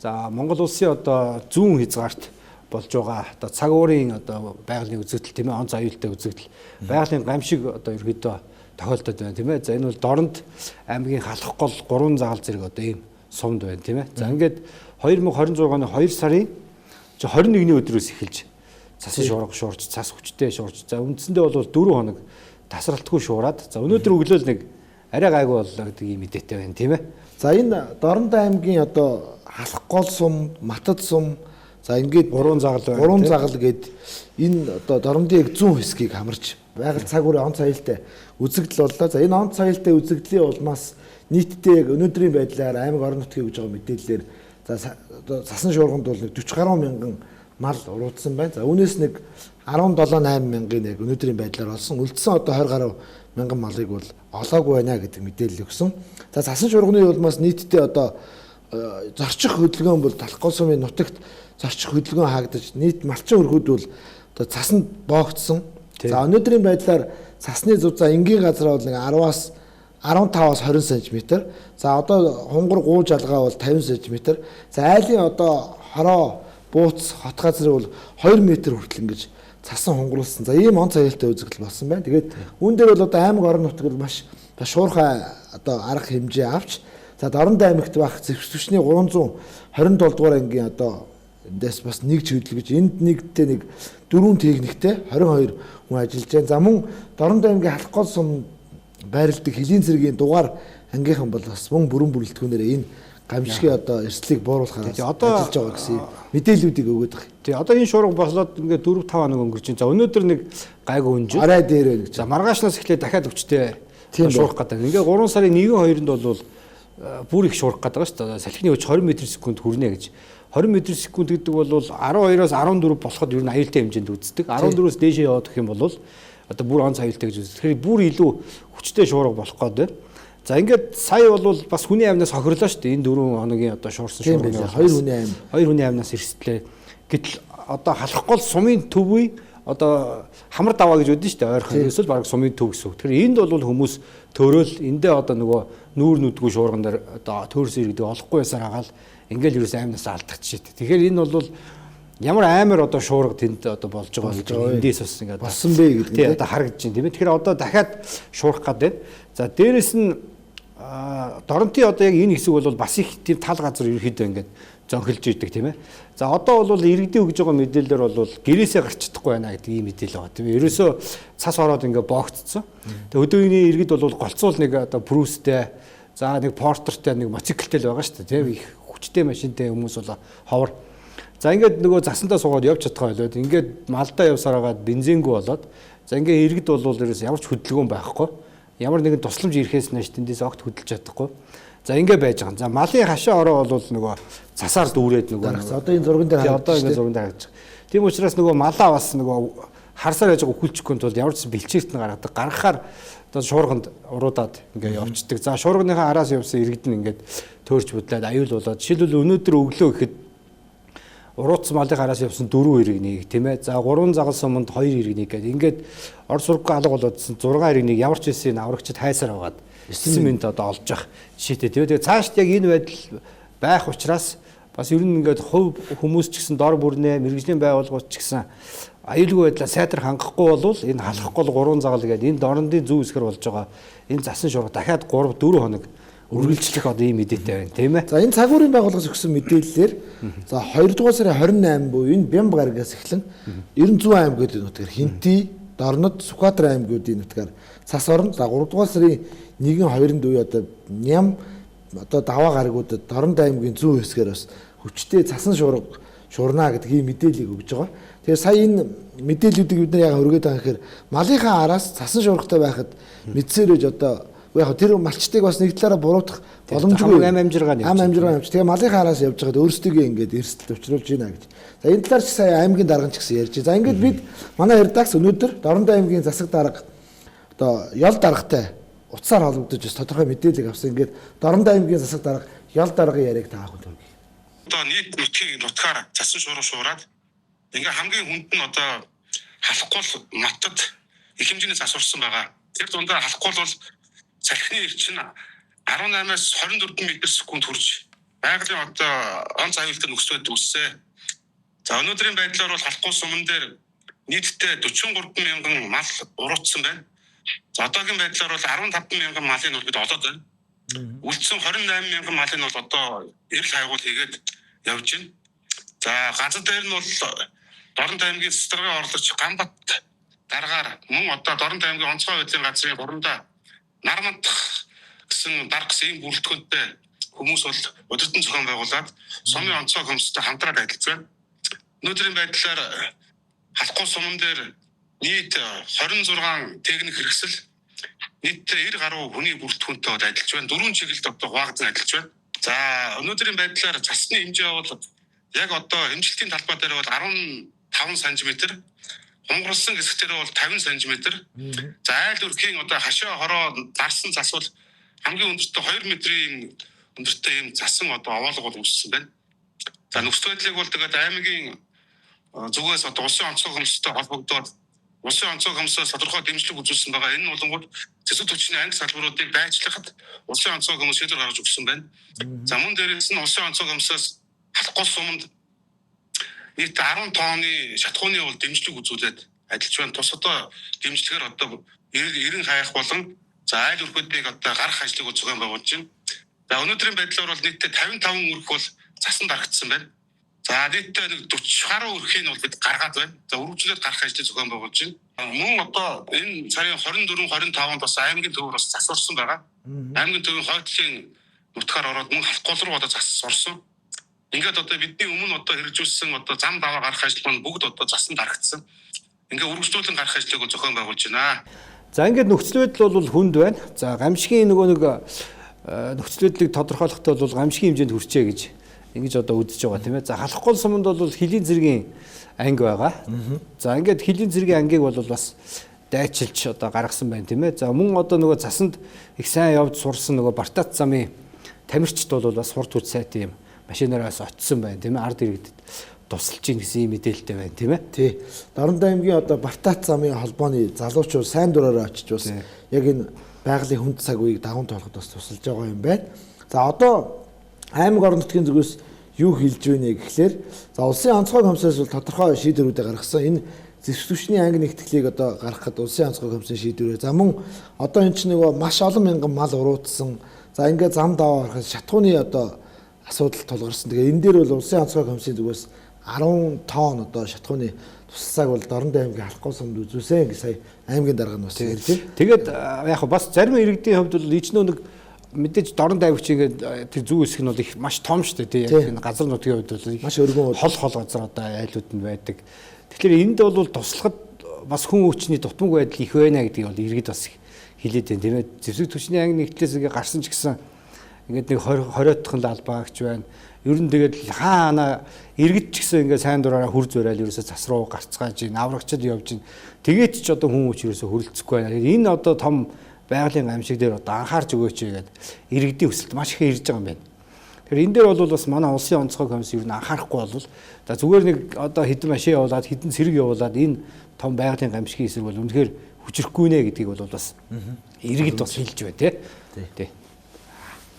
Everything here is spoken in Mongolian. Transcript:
За Монгол улсын одоо зүүн хязгаарт болж байгаа одоо цаг уурын одоо байгалийн үзэгдэл тийм ээ, онц аюултай үзэгдэл, байгалийн гамшиг одоо ерөөдөө тохиолдод байна тийм ээ. За энэ бол Дорнод аймгийн халах гол 3 заал зэрэг одоо ийм сумд байна тийм ээ. За ингээд 2026 оны 2 сарын 21-ний өдрөөс эхэлж цасан шуурга шуурч, цас хүчтэй шуурч. За үндсэндээ бол 4 хоног тасралтгүй шуураад. За өнөөдөр өглөө л нэг арай гайгүй боллоо гэдэг ийм мэдээтэй байна тийм ээ. За энэ Дорнод аймгийн одоо халах гол сум, матад сум, за ингээд 3 заал байна. 3 заал гээд энэ одоо Дорнодын яг зүүн хэсгийг хамарч байгаль цаг уурын онц аюултай үзэгдэл боллоо. За энэ онц аюултай үзэгдлийн улмаас нийтдээ яг өнөөдрийн байдлаар аймаг орон нутгийн гэж байгаа мэдээллээр за цасан шуурганд бол 40 гаруй мянган мал уруудсан байна. За үүнээс нэг 17-8 мянган яг өнөөдрийн байдлаар олсон. Үлдсэн одоо 20 гаруй мянган малыг бол олоогүй байна гэдэг мэдээлэл өгсөн. За цасан шуурганы улмаас нийтдээ одоо зорчих хөдөлгөөн бол талх гол сумын нутагт зорчих хөдөлгөөн хаагдаж нийт малчин өргүүд бол одоо цасанд боогдсон. За өнөөдрийн байдлаар цасны зузаа энгийн газраа бол нэг 10-аас 15-аас 20 см. За одоо хунгар гууж алгаа бол 50 см. За айлын одоо хороо бууц хот газрыг бол 2 м хүртэл ингэж цасан хунгарлуулсан. За ийм онц аюултай үзэгдэл болсон байна. Тэгээд үүн дээр бол одоо аймаг орон нутгад маш шуурхай одоо арга хэмжээ авч за Дорнод аймагт байх зэвсэгчний 327 дугаар ангийн одоо эндээс бас нэг чиглэл гэж энд нэгдээ нэг 4 техниктэй 22 хүн ажиллаж байна. За мөн Дорнод аймгийн халах гол сум байрладаг хөлийн цэргийн дугаар ангийнхан бол бас мөн бүрэн бүрэлдэхүүнээр энэ гамшигын одоо эрсдлийг бууруулахаар ажиллаж байгаа гэсэн мэдээллүүдийг өгöd байгаа. Тэгээ одоо энэ шуурга болоод ингээд 4-5 хоног өнгөрч байна. За өнөөдөр нэг гайгүй өнжил. Арай дээр байна гэж. За маргаашнаас эхлээд дахиад өвчтэй шуурах гэдэг. Ингээд 3 сарын 1-2-нд бол бүр их шуурах гэдэг шүү дээ. Салхины хүч 20 м/сек хүрнэ гэж. 20 м/сек гэдэг бол 12-оос 14 болоход ер нь аюултай хэмжээнд үздэг. 14-өөс дээшээ яваад гэх юм бол одоо бүр онц аюултай гэж үздэг. Тэгэхээр бүр илүү хүчтэй шуурга болох гээд байна. За ингээд сая бол бас хүний амнаас хохирлоо шүү дээ. Энэ 4 хоногийн одоо шуурсан шуурганы 2 хүний амнаас эрсдлээ. Гэтэл одоо халах гол сумын төвийн одоо хамар даваа гэж үүдэн шүү дээ. Ойрхон эсвэл баг сумын төв гэсэн үг. Тэгэхээр энд бол хүмүүс төрөөл эндээ одоо нөгөө нүүр нүдгүй шуурган дээр одоо төрс иргэдэг олохгүй байсаар хагаал ингээл ерөөс аймнаас алдчихжээ. Тэгэхээр энэ бол ямар амар одоо шуурга тэнд одоо болж байгаа гэж эндээс бас ингээд болсон бэ гэдэг тийм одоо харагдаж байна тийм ээ. Тэгэхээр одоо дахиад шуурах гэдэг. За дээрэс нь Дорнодын одоо яг энэ хэсэг бол бас их тийм тал газар ерөөхдөө ингээд зөнхөлж ирдэг тийм ээ. За одоо бол иргэдийн өгж байгаа мэдээлэлээр бол гэрээсээ гарч чадахгүй байна гэдэг ийм мэдээлэл байгаа тийм ээ. Ерөөсөө цас ороод ингээд боогдсон. Тэгээ өдөөний иргэд бол голцуул нэг одоо прүстэй, за нэг портертэй, нэг моциклтэй л байгаа шүү дээ тийм ээ. Их хүчтэй машинтай хүмүүс бол ховор. За ингээд нөгөө засандаа суугаад явж чадхаа болоод ингээд малдаа явсаар хагаад бензингүй болоод за ингээд иргэд бол ерөөс ямар ч хөдөлгөөн байхгүй. Ямар нэгэн тусламж ирэхээс нэш тэндээс огт хөдөлж чадахгүй. За ингэ байж байгаа. За малын хашаа ороо бол нөгөө цасаар дүүрээд нөгөө одоо энэ зурган дээр одоо ингэ зурган дээр харагдаж байгаа. Тийм учраас нөгөө малаа бас нөгөө харсаар яж байгаа хүлчихгүй тул ямар ч бэлчээрт нь гаргадаг. Гаргахаар одоо шуурганд уруудаад ингэ явцдаг. За шуурганыхаа араас явсан иргэд нь ингэ төөрч будлаад аюул болоод жишээлбэл өнөөдөр өглөө ихэд уруудсан малын араас явсан 4 иргэнийг тийм ээ. За 3 загал суманд 2 иргэнийг гэдэг. Ингээд ор сургуу алга болоодсэн 6 иргэнийг ямар ч хэсэг аврагчид хайсаар байгаад 9 минут одоо олж явах жишээтэй. Тэгээ цаашд яг энэ байдал байх учраас бас ер нь ингээд хувь хүмүүс ч гэсэн дор бүрнээ мэрэгжлийн байгууллагууд ч гэсэн аюулгүй байдлаа сайдар хангахгүй болвол энэ халах гол 3 загал гэдэг энэ Дорнодын зүүн хэсгэр болж байгаа энэ засан шуурга дахиад 3-4 хоног үргэлжлэх одоо ийм мэдээтэй байна тийм ээ. За энэ цагуурын байгууллагаас өгсөн мэдээллээр за 2 дугаар сарын 28 буюу энэ Бямб гарагаас эхлэн 90 аймагуудын нутгаар Хинти, Дорнод, Сүхбаатар аймагуудын нутгаар цас орно. За 3 дугаар сарын 1-2-нд үе одоо Ням одоо даваа гарагуудад Дорнод аймгийн зүүн хэсгээр бас хүчтэй цасан шуурга шуурна гэдэг ийм мэдээллийг өгж байгаа. Тэгээ сая энэ мэдээллүүдийг бид нар яг өргөд байгаа гэхээр малынхаа араас цасан шуургатай байхад мэдсээрэж одоо яг тэр малчтыг бас нэг талаараа буруутгах боломжгүй ам амжиргаа явж. Тэгээ малынхаа араас явж байгаад өөрсдөө ингээд эрсдэл учруулж байна гэж. За энэ талаар ч сая аймгийн дарга ч гэсэн ярьж. За ингээд бид манай редакц өнөөдөр Дорнод аймгийн засаг дарга одоо ял даргатай утсаар холбогдож бас тодорхой мэдээлэл авсан. Ингээд Дорнод аймгийн засаг дарга ял даргын яриаг та ахын төргий. Одоо нийт нутгаар цасан шуурга шуураад ингээ хамгийн хүнд нь одоо халахгүй матад их хэмжээний цас урсан байгаа. Тэр дундаа халахгүй бол салхины эрчим 18-аас 24 м/сек хүрч байгалийн одоо онц аюултай нөхцөл байдал үүссэн. За өнөөдрийн байдлаар бол халахгүй суман дээр нийтдээ 43 мянган мал уруутсан байна. За одоогийн байдлаар бол 15 мянган малын нур бид олоод байна. Үлдсэн 28 мянган малын бол одоо эрэл хайгуул хийгээд явж байна. За ганцхан дээр нь бол Дорнод аймгийн Цэцэргийн орлогч Гамбат дараагаар мөн одоо Дорнод аймгийн онцгой байдлын газрын гурандаа Нармандах гэсэн дарга гэсэн ийм бүрэлдэхүүнтэй хүмүүс бол удирдан зохион байгуулад сумын онцгой хүмүүстэй хамтраад ажиллаж байна. Өнөөдрийн байдлаар халахгүй суман дээр нийт 26 техник хэрэгсэл нийтдээ 90 гаруй хүний бүрэлдэхүүнтэй ажиллаж байна. 4 чиглэлд одоо хуваагдсан ажиллаж байна. За өнөөдрийн байдлаар засны хэмжээ бол яг одоо хэмжилтийн талбай дээр бол 15 см, хонгарсан хэсэг дээр бол 50 см. За айл өрхийн одоо хашаа хороо дарсан зас бол хамгийн өндөртөө 2 метрийн өндөртөө ийм засан одоо овоолго бол үүссэн байна. За нөхцөл байдлыг бол тэгээд аймгийн зүгээс одоо улсын онцгой хүмүүстэй холбогдоод улсын онцгой хүмүүсээс тодорхой дэмжлэг үзүүлсэн байгаа. Энэ нь болонгууд цэцэг түвшний анги салбаруудыг байцлахад улсын онцгой хүмүүс шийдвэр гаргаж өгсөн байна. За мөн дээрээс нь улсын онцгой хүмүүсээс халахгүй суманд нийт 10 тонны шатхууны бол дэмжлэг үзүүлээд ажиллаж байна. Тус одоо дэмжлэгээр одоо 90 хаях болон за айл өрхөдийг одоо гарах ажлыг зохион байгуулж байна. За өнөөдрийн байдлаар бол нийтдээ 55 өрх бол цасан дарагдсан байна. За нийтдээ 40 гаруй өрхийн бол бид гаргаад байна. За өргөжлөд гарах ажлыг зохион байгуулж байна. Мөн одоо энэ сарын 24, 25-нд бас аймгийн төвөөр бас зас орсон байгаа. Аймгийн төвийн хойдлын нутгаар ороод мөн халахгүй руу одоо зас орсон. Ингээд одоо бидний өмнө одоо хэрэгжүүлсэн одоо зам даваа гарах ажил маань бүгд одоо засан дарагдсан. Ингээд үргэлжлүүлэн гарах ажлыг зохион байгуулж байна. За ингээд нөхцөл байдал бол хүнд байна. За гамшигын нөгөө нэг нөхцөл байдлыг тодорхойлохдоо бол гамшигын хэмжээнд хүрчээ гэж ингэж одоо үзэж байгаа тийм ээ. За халахгүй суманд бол хилийн зэргийн анги байгаа. За ингээд хилийн зэргийн ангиг бол бас дайчилж одоо гаргасан байна тийм ээ. За мөн одоо нөгөө засанд их сайн явж сурсан нөгөө Бартац замын тамирчид бол бас хурд хүч сайтай юм машинаараас очсон байна тийм ээ. Ард иргэдэд тусалж ийн гэсэн мэдээлэлтэй байна тийм ээ. Тий. Дорнод аймгийн одоо Бартац замын холбооны залуучууд сайн дураараа очиж бас яг энэ байгалийн хүнд цаг үеийг даван тоолоход бас тусалж байгаа юм байна. За одоо аймаг орон нутгийн зүгээс юу хэлж байна гэхлээр за улсын онцгой комиссаас бол тодорхой шийдвэрүүдээ гаргасан. Энэ зэвсэг түвшний анги нэгтгэлийг одоо гаргахад улсын онцгой комиссын шийдвэрээр за мөн одоо энэ чинь нөгөө маш олон мянган мал уруутсан. За ингээд зам даваа гарахад шатхууны одоо асуудал тулгарсан. Тэгээ энэ дээр бол улсын онцгой комиссын зүгээс 10 тонн одоо шатхууны туслалцааг бол Дорнод аймгийн халахгүй сумд үзүүлсэн гэж сая аймгийн дарга нь бас ярьж байна. Тэгээд яг бас зарим иргэдийн хувьд бол ичнөө нэг мэдээж Дорнод аймагч ингээд тэр зүүн хэсэг нь бол их маш том шүү дээ тийм яг газар нутгийн хувьд бол маш өргөн хол газар одоо айлууд нь байдаг. Тэгэхээр энд бол туслахад бас хүн хүчний дутмаг байдал их байна гэдгийг бол иргэд бас хэлээд байна тийм ээ. Зэвсэг түвшний анги нэгтлээс ингээд гарсан ч гэсэн ингээд нэг 20-отхон лалбаагч байна. Ер нь тэгээд хаана иргэд ч гэсэн ингээд сайн дураараа хүр зураал ерөөсө зас руу гарцгааж ийн аврагчд явж ийн тэгээд ч одоо хүн хүч ерөөсө хөрөлцөхгүй байна. Энэ одоо том байгалийн гамшиг дээр одоо анхаарч өгөөч гэдэг иргэдийн хүсэлт маш их ирж байгаа юм байна. Тэгэхээр энэ дээр бол бас манай улсын онцгой комисс ер нь анхаарахгүй бол за зүгээр нэг одоо хэдэн машин явуулаад хэдэн цэрэг явуулаад энэ том байгалийн гамшигын эсрэг бол үнэхээр хүчрэхгүй нэ гэдгийг бол бас иргэд бас хэлж байна тий.